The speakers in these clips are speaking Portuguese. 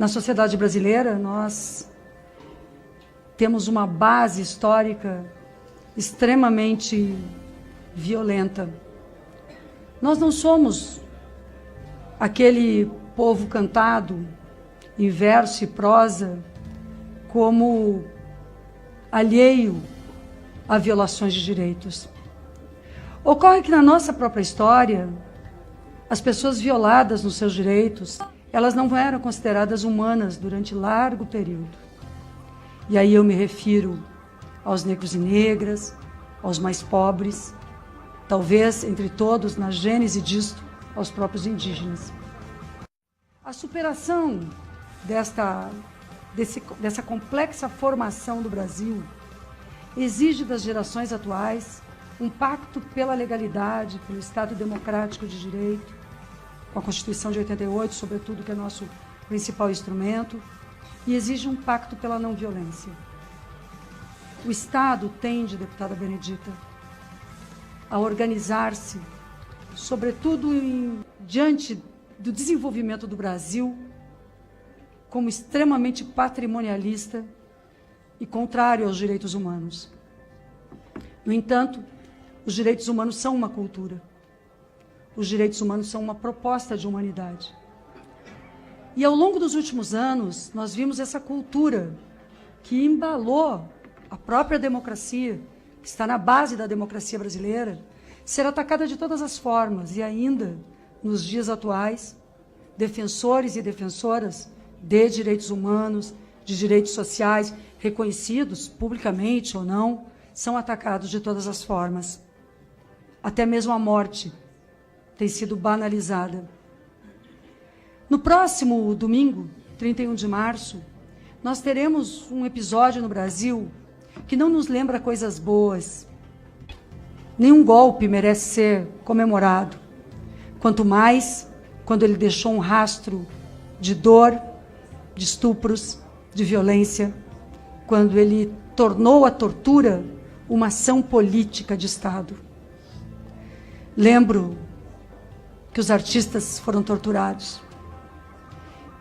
Na sociedade brasileira, nós temos uma base histórica extremamente violenta. Nós não somos aquele povo cantado em verso e prosa como alheio a violações de direitos. Ocorre que na nossa própria história, as pessoas violadas nos seus direitos, elas não eram consideradas humanas durante largo período. E aí eu me refiro aos negros e negras, aos mais pobres, talvez entre todos, na gênese disto, aos próprios indígenas. A superação dessa complexa formação do Brasil exige das gerações atuais um pacto pela legalidade, pelo Estado democrático de direito, com a Constituição de 88, sobretudo, que é nosso principal instrumento, e exige um pacto pela não violência. O Estado tende, deputada Benedita, a organizar-se, sobretudo diante do desenvolvimento do Brasil, como extremamente patrimonialista e contrário aos direitos humanos. No entanto, os direitos humanos são uma cultura. Os direitos humanos são uma proposta de humanidade. E ao longo dos últimos anos, nós vimos essa cultura que embalou a própria democracia, que está na base da democracia brasileira, ser atacada de todas as formas. E ainda, nos dias atuais, defensores e defensoras de direitos humanos, de direitos sociais, reconhecidos publicamente ou não, são atacados de todas as formas. Até mesmo a morte tem sido banalizada. No próximo domingo, 31 de março, nós teremos um episódio no Brasil que não nos lembra coisas boas. Nenhum golpe merece ser comemorado, quanto mais quando ele deixou um rastro de dor, de estupros, de violência, quando ele tornou a tortura uma ação política de Estado. Lembro que os artistas foram torturados,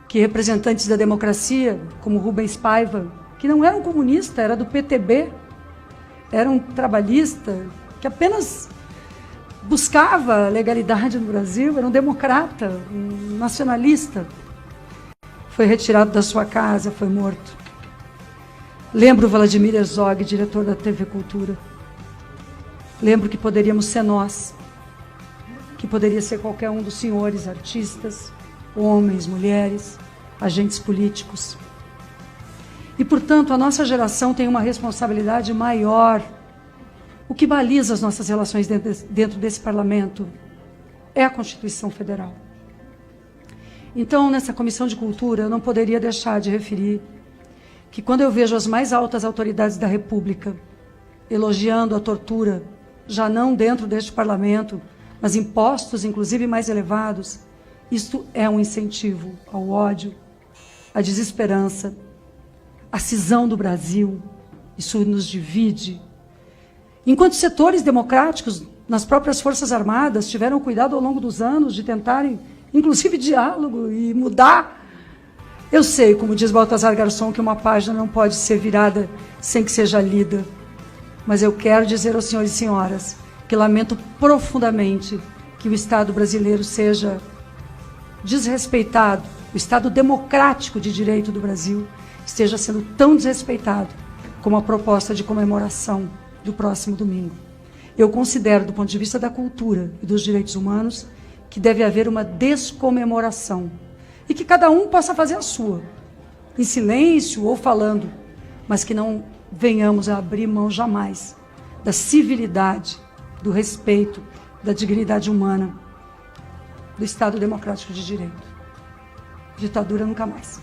que representantes da democracia, como Rubens Paiva, que não era um comunista, era do PTB, era um trabalhista que apenas buscava a legalidade no Brasil, era um democrata, um nacionalista, foi retirado da sua casa, foi morto. Lembro Vladimir Herzog, diretor da TV Cultura. Lembro que poderíamos ser nós, que poderia ser qualquer um dos senhores artistas, homens, mulheres, agentes políticos. E, portanto, a nossa geração tem uma responsabilidade maior. O que baliza as nossas relações dentro desse parlamento é a Constituição Federal. Então, nessa Comissão de Cultura, eu não poderia deixar de referir que quando eu vejo as mais altas autoridades da República elogiando a tortura, já não dentro deste parlamento, mas em postos, inclusive, mais elevados, isto é um incentivo ao ódio, à desesperança, à cisão do Brasil. Isso nos divide. Enquanto setores democráticos, nas próprias Forças Armadas, tiveram cuidado ao longo dos anos de tentarem, inclusive, diálogo e mudar. Eu sei, como diz Baltazar Garçom, que uma página não pode ser virada sem que seja lida. Mas eu quero dizer aos senhores e senhoras que lamento profundamente que o Estado brasileiro seja desrespeitado, o Estado democrático de direito do Brasil esteja sendo tão desrespeitado como a proposta de comemoração do próximo domingo. Eu considero, do ponto de vista da cultura e dos direitos humanos, que deve haver uma descomemoração e que cada um possa fazer a sua, em silêncio ou falando, mas que não venhamos a abrir mão jamais da civilidade, do respeito, da dignidade humana, do Estado democrático de direito. Ditadura nunca mais.